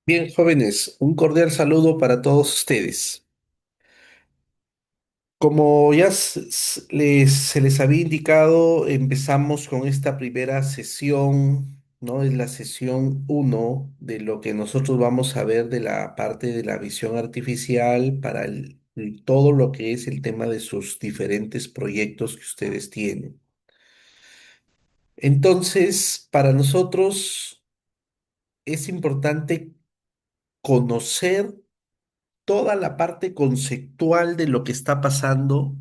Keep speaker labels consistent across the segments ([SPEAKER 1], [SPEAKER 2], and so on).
[SPEAKER 1] Bien, jóvenes, un cordial saludo para todos ustedes. Como ya se les había indicado, empezamos con esta primera sesión, ¿no? Es la sesión uno de lo que nosotros vamos a ver de la parte de la visión artificial para todo lo que es el tema de sus diferentes proyectos que ustedes tienen. Entonces, para nosotros es importante conocer toda la parte conceptual de lo que está pasando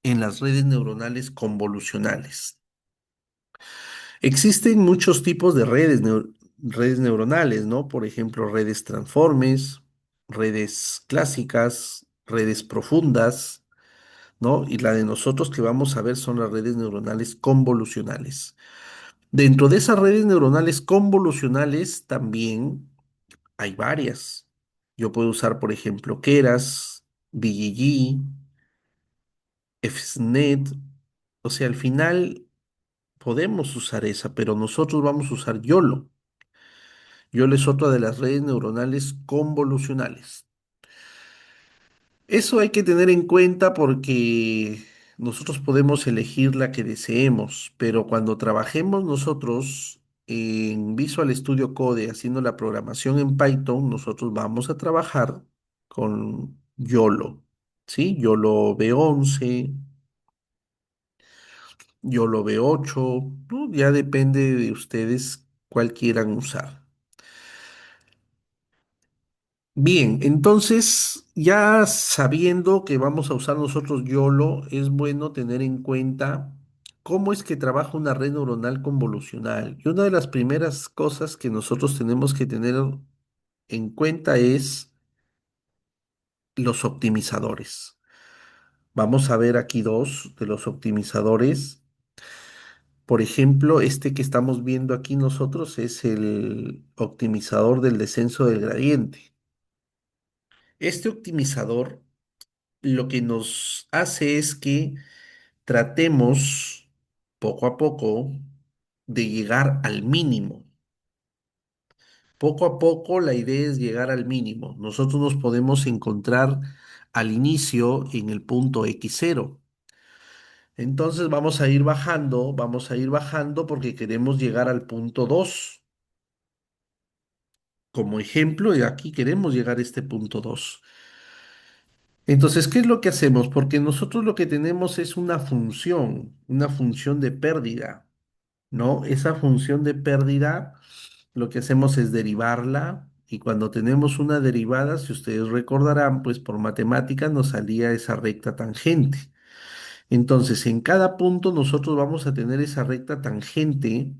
[SPEAKER 1] en las redes neuronales convolucionales. Existen muchos tipos de redes neuronales, ¿no? Por ejemplo, redes transformes, redes clásicas, redes profundas, ¿no? Y la de nosotros que vamos a ver son las redes neuronales convolucionales. Dentro de esas redes neuronales convolucionales también hay varias. Yo puedo usar, por ejemplo, Keras, BGG, FSNet. O sea, al final podemos usar esa, pero nosotros vamos a usar YOLO. YOLO es otra de las redes neuronales convolucionales. Eso hay que tener en cuenta porque nosotros podemos elegir la que deseemos, pero cuando trabajemos nosotros en Visual Studio Code haciendo la programación en Python, nosotros vamos a trabajar con YOLO, ¿sí? YOLO V11, YOLO V8, ¿no? Ya depende de ustedes cuál quieran usar. Bien, entonces ya sabiendo que vamos a usar nosotros YOLO, es bueno tener en cuenta cómo es que trabaja una red neuronal convolucional. Y una de las primeras cosas que nosotros tenemos que tener en cuenta es los optimizadores. Vamos a ver aquí dos de los optimizadores. Por ejemplo, este que estamos viendo aquí nosotros es el optimizador del descenso del gradiente. Este optimizador lo que nos hace es que tratemos poco a poco de llegar al mínimo. Poco a poco la idea es llegar al mínimo. Nosotros nos podemos encontrar al inicio en el punto X0. Entonces vamos a ir bajando porque queremos llegar al punto 2. Como ejemplo, y aquí queremos llegar a este punto 2. Entonces, ¿qué es lo que hacemos? Porque nosotros lo que tenemos es una función de pérdida. ¿No? Esa función de pérdida, lo que hacemos es derivarla y cuando tenemos una derivada, si ustedes recordarán, pues por matemáticas nos salía esa recta tangente. Entonces, en cada punto nosotros vamos a tener esa recta tangente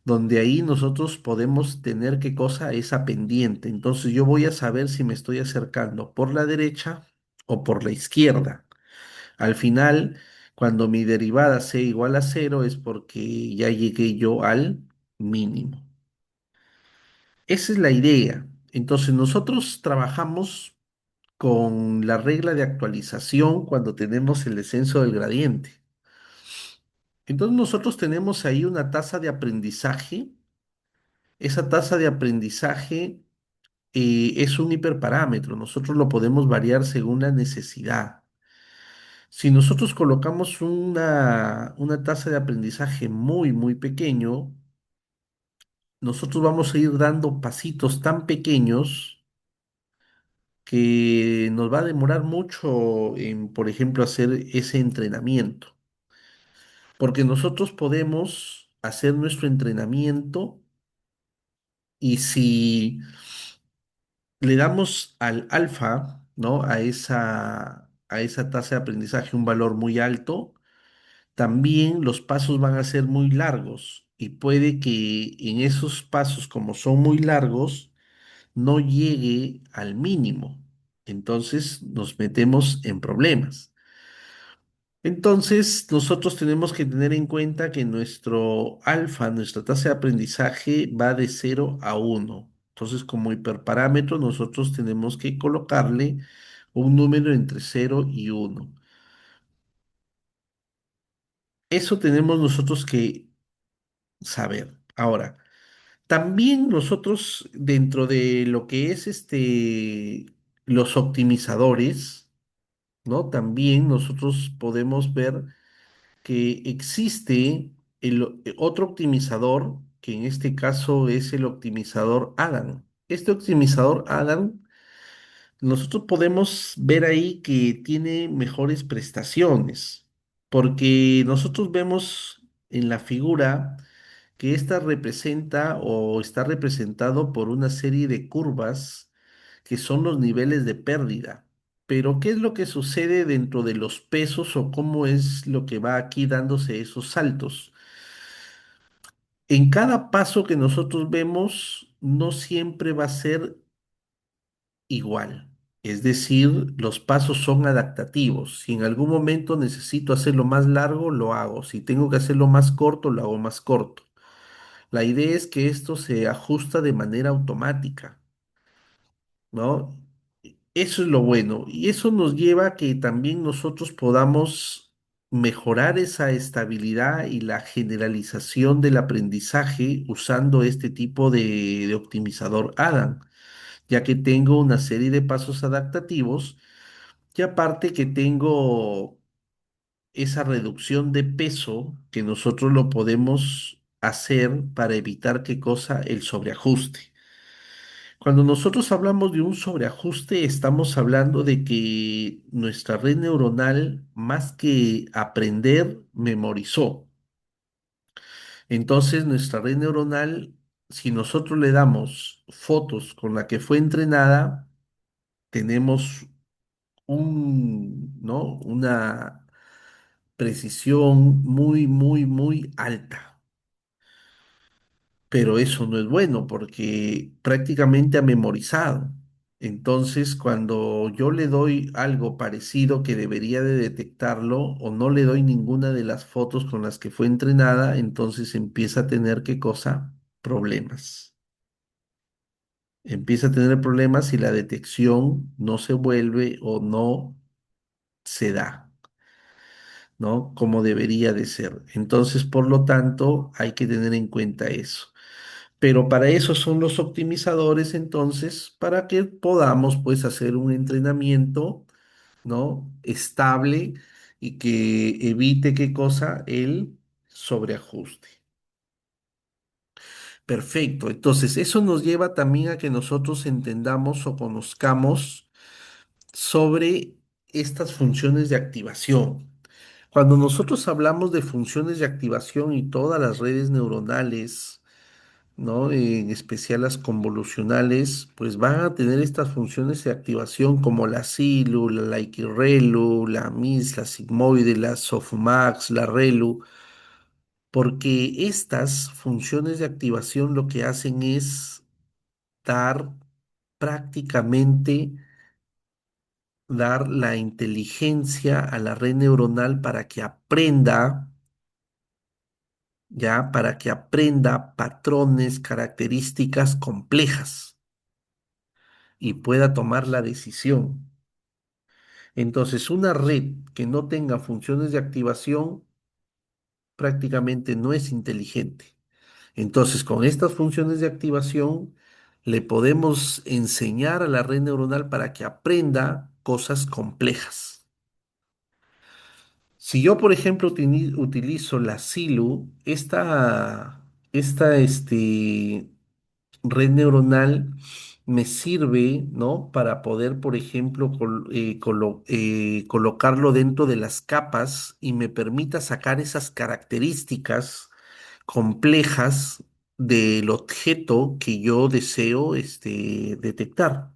[SPEAKER 1] donde ahí nosotros podemos tener qué cosa, esa pendiente. Entonces, yo voy a saber si me estoy acercando por la derecha o por la izquierda. Al final, cuando mi derivada sea igual a cero, es porque ya llegué yo al mínimo. Esa es la idea. Entonces, nosotros trabajamos con la regla de actualización cuando tenemos el descenso del gradiente. Entonces, nosotros tenemos ahí una tasa de aprendizaje. Esa tasa de aprendizaje es un hiperparámetro. Nosotros lo podemos variar según la necesidad. Si nosotros colocamos una tasa de aprendizaje muy, muy pequeño, nosotros vamos a ir dando pasitos tan pequeños que nos va a demorar mucho en, por ejemplo, hacer ese entrenamiento. Porque nosotros podemos hacer nuestro entrenamiento y si le damos al alfa, ¿no? A esa tasa de aprendizaje un valor muy alto, también los pasos van a ser muy largos y puede que en esos pasos, como son muy largos, no llegue al mínimo. Entonces nos metemos en problemas. Entonces nosotros tenemos que tener en cuenta que nuestro alfa, nuestra tasa de aprendizaje va de 0 a 1. Entonces como hiperparámetro nosotros tenemos que colocarle un número entre 0 y 1. Eso tenemos nosotros que saber. Ahora, También nosotros, dentro de lo que es los optimizadores, ¿no? También nosotros podemos ver que existe otro optimizador, que en este caso es el optimizador Adam. Este optimizador Adam, nosotros podemos ver ahí que tiene mejores prestaciones, porque nosotros vemos en la figura que esta representa o está representado por una serie de curvas que son los niveles de pérdida. Pero, ¿qué es lo que sucede dentro de los pesos o cómo es lo que va aquí dándose esos saltos? En cada paso que nosotros vemos, no siempre va a ser igual. Es decir, los pasos son adaptativos. Si en algún momento necesito hacerlo más largo, lo hago. Si tengo que hacerlo más corto, lo hago más corto. La idea es que esto se ajusta de manera automática, ¿no? Eso es lo bueno. Y eso nos lleva a que también nosotros podamos mejorar esa estabilidad y la generalización del aprendizaje usando este tipo de optimizador Adam, ya que tengo una serie de pasos adaptativos y aparte que tengo esa reducción de peso que nosotros lo podemos hacer para evitar qué cosa, el sobreajuste. Cuando nosotros hablamos de un sobreajuste, estamos hablando de que nuestra red neuronal, más que aprender, memorizó. Entonces, nuestra red neuronal, si nosotros le damos fotos con la que fue entrenada, tenemos ¿no? Una precisión muy, muy, muy alta. Pero eso no es bueno porque prácticamente ha memorizado. Entonces, cuando yo le doy algo parecido que debería de detectarlo o no le doy ninguna de las fotos con las que fue entrenada, entonces empieza a tener qué cosa? Problemas. Empieza a tener problemas si la detección no se vuelve o no se da, ¿no? Como debería de ser. Entonces, por lo tanto, hay que tener en cuenta eso. Pero para eso son los optimizadores, entonces, para que podamos, pues, hacer un entrenamiento, ¿no? Estable y que evite qué cosa, el sobreajuste. Perfecto. Entonces, eso nos lleva también a que nosotros entendamos o conozcamos sobre estas funciones de activación. Cuando nosotros hablamos de funciones de activación y todas las redes neuronales, ¿no? En especial las convolucionales, pues van a tener estas funciones de activación como la SILU, la Laikirrelu, la MIS, la sigmoide, la softmax, la ReLU, porque estas funciones de activación lo que hacen es dar prácticamente, dar la inteligencia a la red neuronal para que aprenda, ya, para que aprenda patrones, características complejas y pueda tomar la decisión. Entonces, una red que no tenga funciones de activación prácticamente no es inteligente. Entonces, con estas funciones de activación, le podemos enseñar a la red neuronal para que aprenda cosas complejas. Si yo, por ejemplo, utilizo la SILU, esta red neuronal me sirve, ¿no? Para poder, por ejemplo, colocarlo dentro de las capas y me permita sacar esas características complejas del objeto que yo deseo, detectar.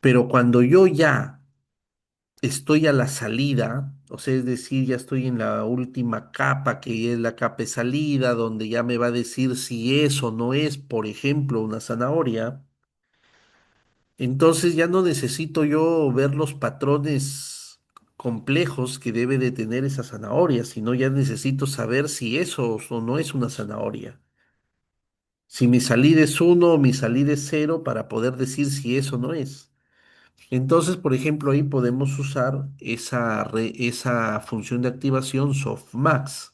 [SPEAKER 1] Pero cuando yo ya estoy a la salida, o sea, es decir, ya estoy en la última capa, que es la capa de salida, donde ya me va a decir si es o no es, por ejemplo, una zanahoria. Entonces ya no necesito yo ver los patrones complejos que debe de tener esa zanahoria, sino ya necesito saber si eso o no es una zanahoria. Si mi salida es uno o mi salida es cero para poder decir si eso no es. Entonces, por ejemplo, ahí podemos usar esa función de activación softmax.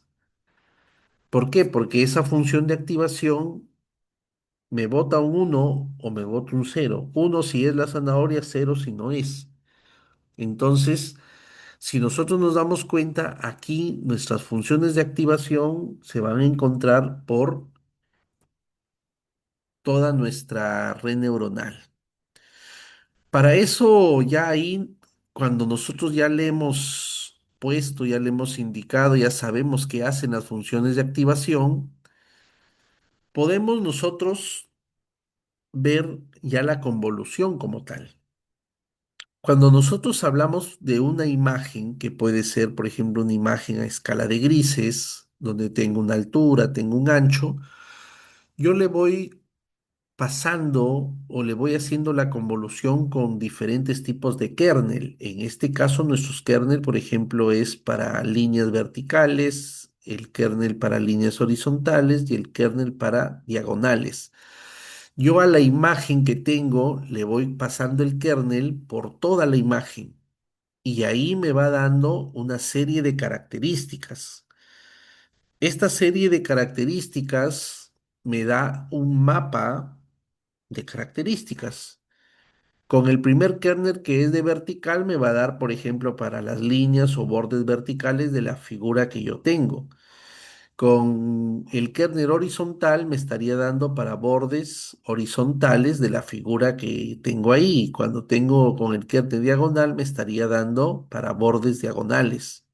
[SPEAKER 1] ¿Por qué? Porque esa función de activación me bota un uno o me bota un cero. Uno si es la zanahoria, cero si no es. Entonces, si nosotros nos damos cuenta, aquí nuestras funciones de activación se van a encontrar por toda nuestra red neuronal. Para eso, ya ahí, cuando nosotros ya le hemos puesto, ya le hemos indicado, ya sabemos qué hacen las funciones de activación, podemos nosotros ver ya la convolución como tal. Cuando nosotros hablamos de una imagen, que puede ser, por ejemplo, una imagen a escala de grises, donde tengo una altura, tengo un ancho, yo le voy pasando o le voy haciendo la convolución con diferentes tipos de kernel. En este caso, nuestros kernel, por ejemplo, es para líneas verticales, el kernel para líneas horizontales y el kernel para diagonales. Yo a la imagen que tengo le voy pasando el kernel por toda la imagen y ahí me va dando una serie de características. Esta serie de características me da un mapa de características. Con el primer kernel que es de vertical me va a dar, por ejemplo, para las líneas o bordes verticales de la figura que yo tengo. Con el kernel horizontal me estaría dando para bordes horizontales de la figura que tengo ahí. Cuando tengo con el kernel diagonal me estaría dando para bordes diagonales.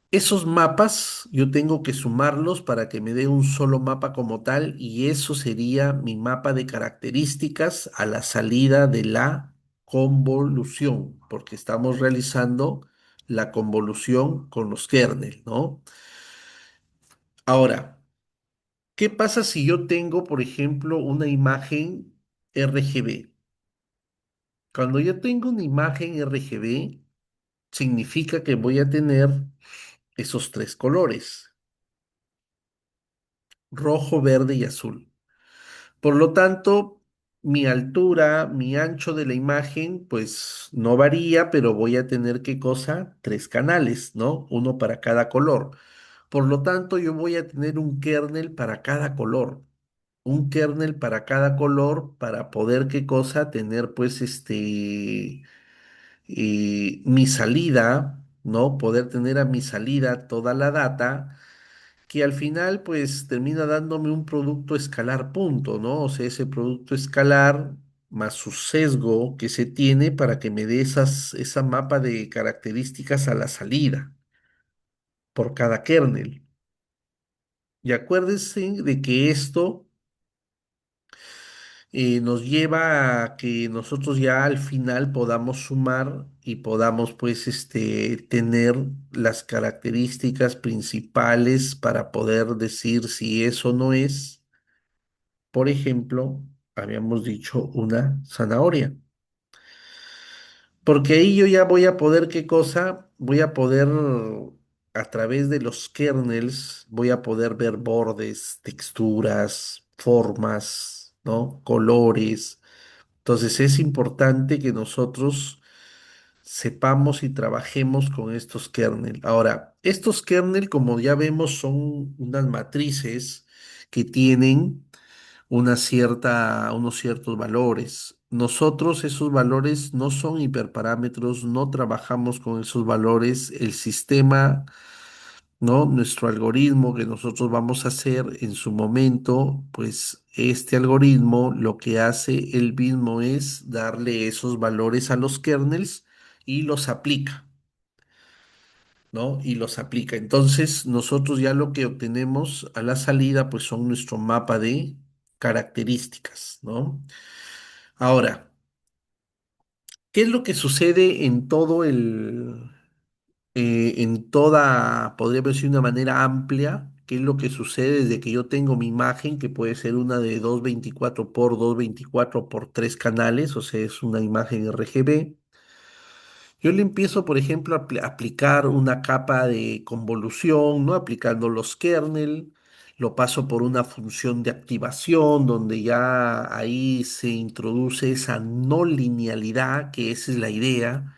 [SPEAKER 1] Esos mapas yo tengo que sumarlos para que me dé un solo mapa como tal y eso sería mi mapa de características a la salida de la convolución, porque estamos realizando la convolución con los kernel, ¿no? Ahora, ¿qué pasa si yo tengo, por ejemplo, una imagen RGB? Cuando yo tengo una imagen RGB, significa que voy a tener esos tres colores, rojo, verde y azul. Por lo tanto, mi altura, mi ancho de la imagen, pues no varía, pero voy a tener qué cosa, tres canales, ¿no? Uno para cada color. Por lo tanto, yo voy a tener un kernel para cada color. Un kernel para cada color para poder qué cosa tener pues mi salida, ¿no? Poder tener a mi salida toda la data que al final pues termina dándome un producto escalar punto, ¿no? O sea, ese producto escalar más su sesgo que se tiene para que me dé esa mapa de características a la salida por cada kernel. Y acuérdense de que esto nos lleva a que nosotros ya al final podamos sumar y podamos pues tener las características principales para poder decir si eso no es. Por ejemplo, habíamos dicho una zanahoria. Porque ahí yo ya voy a poder, ¿qué cosa? Voy a poder, a través de los kernels, voy a poder ver bordes, texturas, formas, ¿no? Colores. Entonces es importante que nosotros sepamos y trabajemos con estos kernel. Ahora, estos kernel, como ya vemos, son unas matrices que tienen unos ciertos valores. Nosotros esos valores no son hiperparámetros, no trabajamos con esos valores. El sistema, ¿no? Nuestro algoritmo que nosotros vamos a hacer en su momento, pues este algoritmo lo que hace él mismo es darle esos valores a los kernels y los aplica. ¿No? Y los aplica. Entonces, nosotros ya lo que obtenemos a la salida, pues son nuestro mapa de características, ¿no? Ahora, ¿qué es lo que sucede en todo en toda, podríamos decir, una manera amplia? ¿Qué es lo que sucede desde que yo tengo mi imagen, que puede ser una de 224 por 224 por 3 canales, o sea, es una imagen RGB? Yo le empiezo, por ejemplo, a aplicar una capa de convolución, ¿no? Aplicando los kernel, lo paso por una función de activación donde ya ahí se introduce esa no linealidad, que esa es la idea,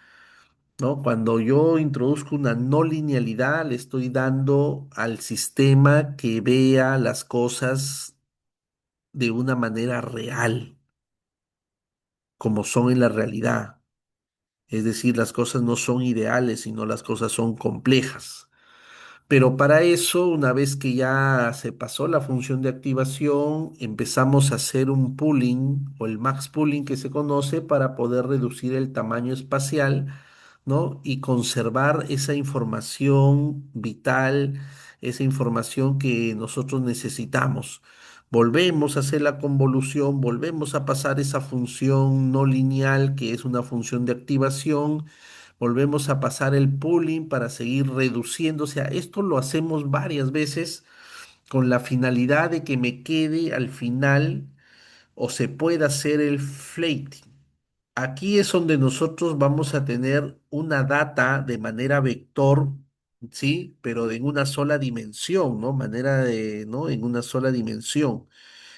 [SPEAKER 1] ¿no? Cuando yo introduzco una no linealidad, le estoy dando al sistema que vea las cosas de una manera real, como son en la realidad. Es decir, las cosas no son ideales, sino las cosas son complejas. Pero para eso, una vez que ya se pasó la función de activación, empezamos a hacer un pooling o el max pooling que se conoce para poder reducir el tamaño espacial, ¿no? Y conservar esa información vital, esa información que nosotros necesitamos. Volvemos a hacer la convolución, volvemos a pasar esa función no lineal que es una función de activación. Volvemos a pasar el pooling para seguir reduciendo. O sea, esto lo hacemos varias veces con la finalidad de que me quede al final o se pueda hacer el flating. Aquí es donde nosotros vamos a tener una data de manera vector, ¿sí? Pero en una sola dimensión, ¿no? Manera de, ¿no? En una sola dimensión.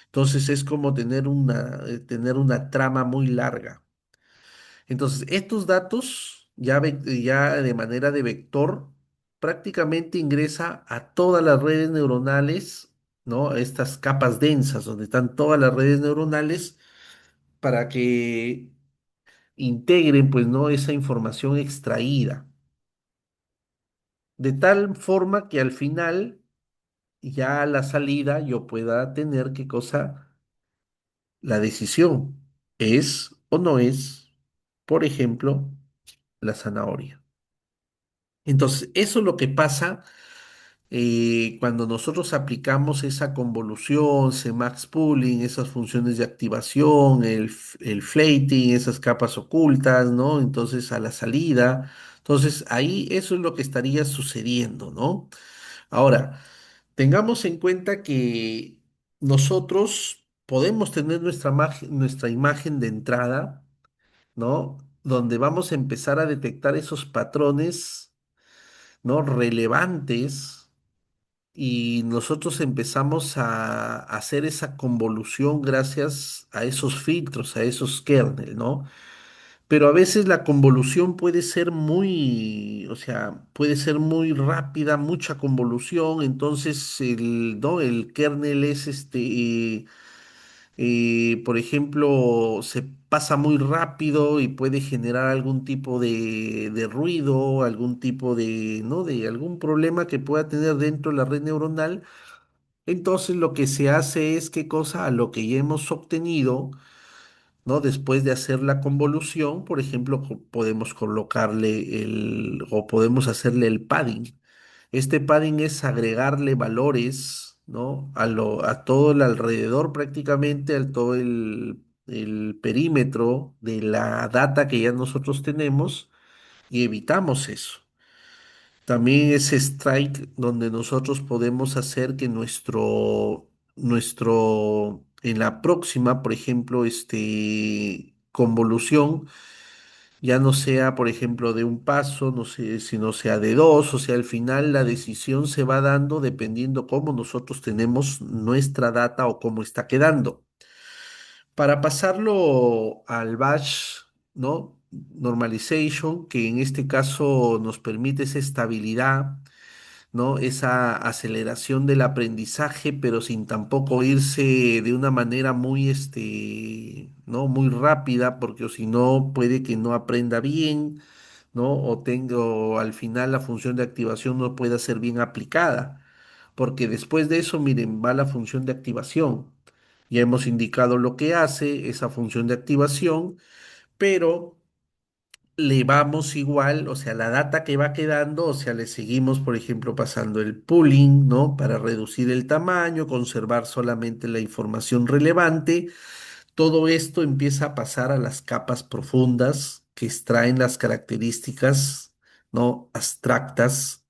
[SPEAKER 1] Entonces es como tener una trama muy larga. Entonces, estos datos ya de manera de vector prácticamente ingresa a todas las redes neuronales, ¿no? A estas capas densas donde están todas las redes neuronales para que integren, pues, ¿no? Esa información extraída. De tal forma que al final, ya a la salida, yo pueda tener qué cosa, la decisión. ¿Es o no es, por ejemplo, la zanahoria? Entonces, eso es lo que pasa cuando nosotros aplicamos esa convolución, ese max pooling, esas funciones de activación, el flating, esas capas ocultas, ¿no? Entonces, a la salida. Entonces, ahí eso es lo que estaría sucediendo, ¿no? Ahora, tengamos en cuenta que nosotros podemos tener nuestra imagen de entrada, ¿no? Donde vamos a empezar a detectar esos patrones, ¿no? Relevantes, y nosotros empezamos a hacer esa convolución gracias a esos filtros, a esos kernels, ¿no? Pero a veces la convolución puede ser muy, o sea, puede ser muy rápida, mucha convolución, entonces ¿no? El kernel es por ejemplo, se pasa muy rápido y puede generar algún tipo de ruido, algún tipo de, ¿no? De algún problema que pueda tener dentro de la red neuronal. Entonces lo que se hace es qué cosa, a lo que ya hemos obtenido, ¿no? Después de hacer la convolución, por ejemplo, podemos colocarle o podemos hacerle el padding. Este padding es agregarle valores, ¿no? A todo el alrededor prácticamente, a todo el perímetro de la data que ya nosotros tenemos y evitamos eso. También es strike donde nosotros podemos hacer que en la próxima, por ejemplo, convolución, ya no sea, por ejemplo, de un paso, no sé, sino sea de dos, o sea, al final la decisión se va dando dependiendo cómo nosotros tenemos nuestra data o cómo está quedando. Para pasarlo al batch, ¿no? Normalization, que en este caso nos permite esa estabilidad, ¿no? Esa aceleración del aprendizaje, pero sin tampoco irse de una manera muy, ¿no? Muy rápida, porque o si no puede que no aprenda bien, ¿no? O al final la función de activación no pueda ser bien aplicada, porque después de eso, miren, va la función de activación. Ya hemos indicado lo que hace esa función de activación, pero le vamos igual, o sea, la data que va quedando, o sea, le seguimos, por ejemplo, pasando el pooling, ¿no? Para reducir el tamaño, conservar solamente la información relevante. Todo esto empieza a pasar a las capas profundas que extraen las características, ¿no? Abstractas.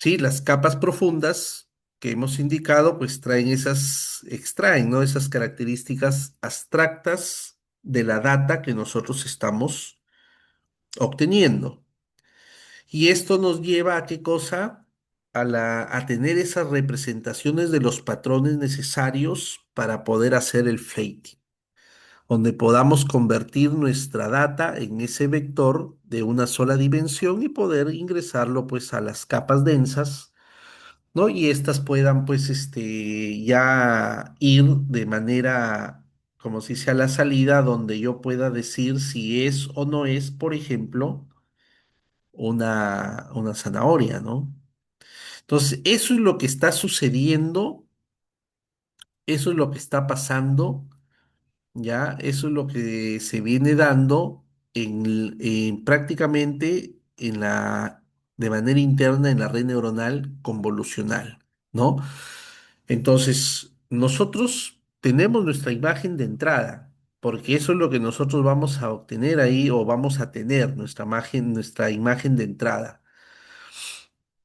[SPEAKER 1] Sí, las capas profundas que hemos indicado, pues extraen, ¿no? Esas características abstractas de la data que nosotros estamos obteniendo. Y esto nos lleva a qué cosa? A tener esas representaciones de los patrones necesarios para poder hacer el flatting, donde podamos convertir nuestra data en ese vector de una sola dimensión y poder ingresarlo pues a las capas densas, ¿no? Y estas puedan pues ya ir de manera, como si sea la salida, donde yo pueda decir si es o no es, por ejemplo, una zanahoria, ¿no? Entonces, eso es lo que está sucediendo, eso es lo que está pasando, ¿ya? Eso es lo que se viene dando prácticamente de manera interna en la red neuronal convolucional, ¿no? Entonces, nosotros tenemos nuestra imagen de entrada, porque eso es lo que nosotros vamos a obtener ahí o vamos a tener, nuestra imagen de entrada.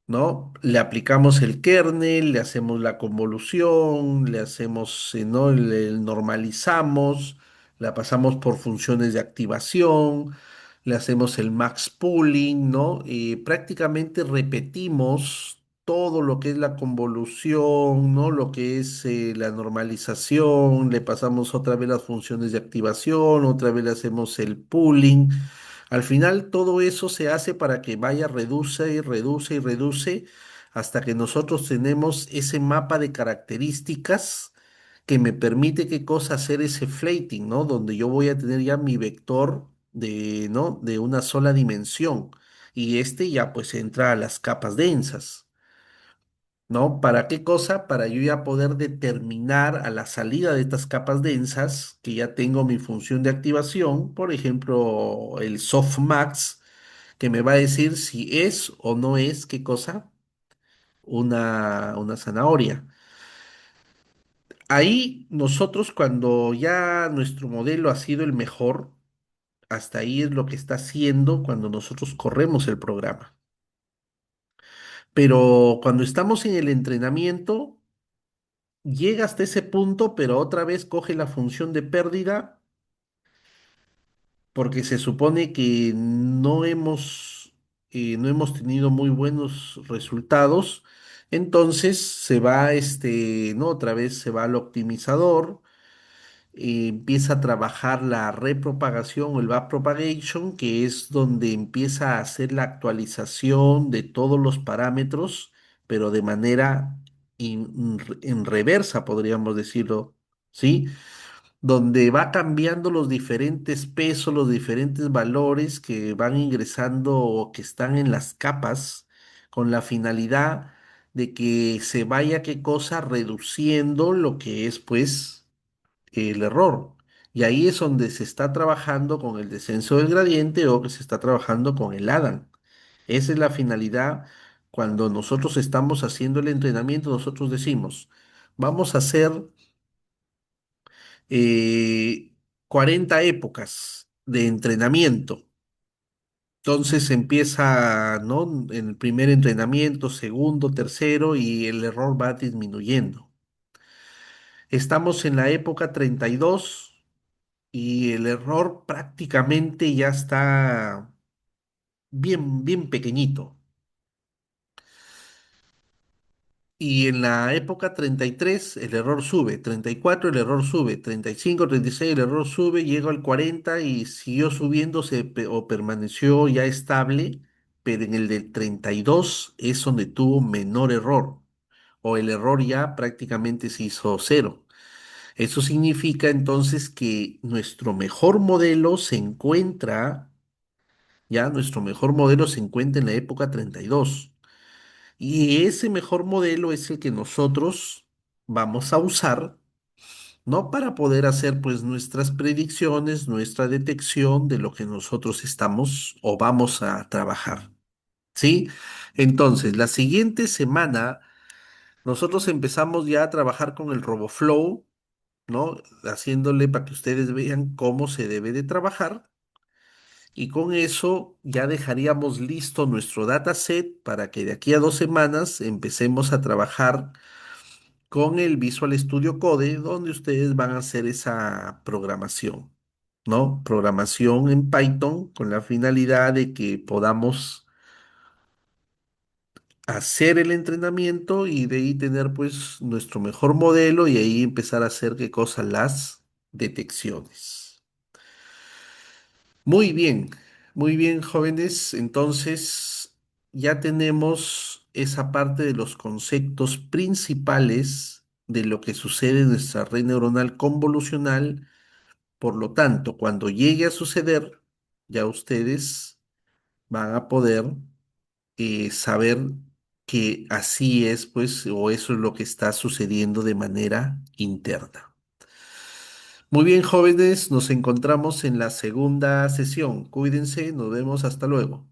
[SPEAKER 1] ¿No? Le aplicamos el kernel, le hacemos la convolución, le hacemos, ¿no? Le normalizamos, la pasamos por funciones de activación, le hacemos el max pooling, ¿no? Y prácticamente repetimos todo lo que es la convolución, ¿no? Lo que es la normalización, le pasamos otra vez las funciones de activación, otra vez le hacemos el pooling. Al final todo eso se hace para que vaya, reduce y reduce y reduce hasta que nosotros tenemos ese mapa de características que me permite qué cosa hacer ese flating, ¿no? Donde yo voy a tener ya mi vector ¿no? De una sola dimensión y este ya pues entra a las capas densas. ¿No? ¿Para qué cosa? Para yo ya poder determinar a la salida de estas capas densas, que ya tengo mi función de activación, por ejemplo, el softmax, que me va a decir si es o no es, ¿qué cosa? Una zanahoria. Ahí nosotros cuando ya nuestro modelo ha sido el mejor, hasta ahí es lo que está haciendo cuando nosotros corremos el programa. Pero cuando estamos en el entrenamiento, llega hasta ese punto, pero otra vez coge la función de pérdida porque se supone que no hemos tenido muy buenos resultados. Entonces se va, ¿no? Otra vez se va al optimizador, empieza a trabajar la repropagación o el backpropagation, que es donde empieza a hacer la actualización de todos los parámetros, pero de manera en reversa, podríamos decirlo, ¿sí? Donde va cambiando los diferentes pesos, los diferentes valores que van ingresando o que están en las capas, con la finalidad de que se vaya, qué cosa, reduciendo lo que es, pues, el error. Y ahí es donde se está trabajando con el descenso del gradiente o que se está trabajando con el Adam. Esa es la finalidad. Cuando nosotros estamos haciendo el entrenamiento, nosotros decimos, vamos a hacer eh, 40 épocas de entrenamiento. Entonces empieza, ¿no? En el primer entrenamiento, segundo, tercero, y el error va disminuyendo. Estamos en la época 32 y el error prácticamente ya está bien, bien pequeñito. Y en la época 33 el error sube, 34 el error sube, 35, 36 el error sube, llega al 40 y siguió subiendo o permaneció ya estable, pero en el del 32 es donde tuvo menor error, o el error ya prácticamente se hizo cero. Eso significa entonces que nuestro mejor modelo se encuentra en la época 32. Y ese mejor modelo es el que nosotros vamos a usar, ¿no? Para poder hacer pues nuestras predicciones, nuestra detección de lo que nosotros estamos o vamos a trabajar, ¿sí? Entonces, la siguiente semana nosotros empezamos ya a trabajar con el RoboFlow, ¿no? Haciéndole para que ustedes vean cómo se debe de trabajar. Y con eso ya dejaríamos listo nuestro dataset para que de aquí a 2 semanas empecemos a trabajar con el Visual Studio Code, donde ustedes van a hacer esa programación, ¿no? Programación en Python con la finalidad de que podamos hacer el entrenamiento y de ahí tener pues nuestro mejor modelo y ahí empezar a hacer qué cosa, las detecciones. Muy bien, muy bien, jóvenes. Entonces ya tenemos esa parte de los conceptos principales de lo que sucede en nuestra red neuronal convolucional. Por lo tanto, cuando llegue a suceder, ya ustedes van a poder saber que así es, pues, o eso es lo que está sucediendo de manera interna. Muy bien, jóvenes, nos encontramos en la segunda sesión. Cuídense, nos vemos, hasta luego.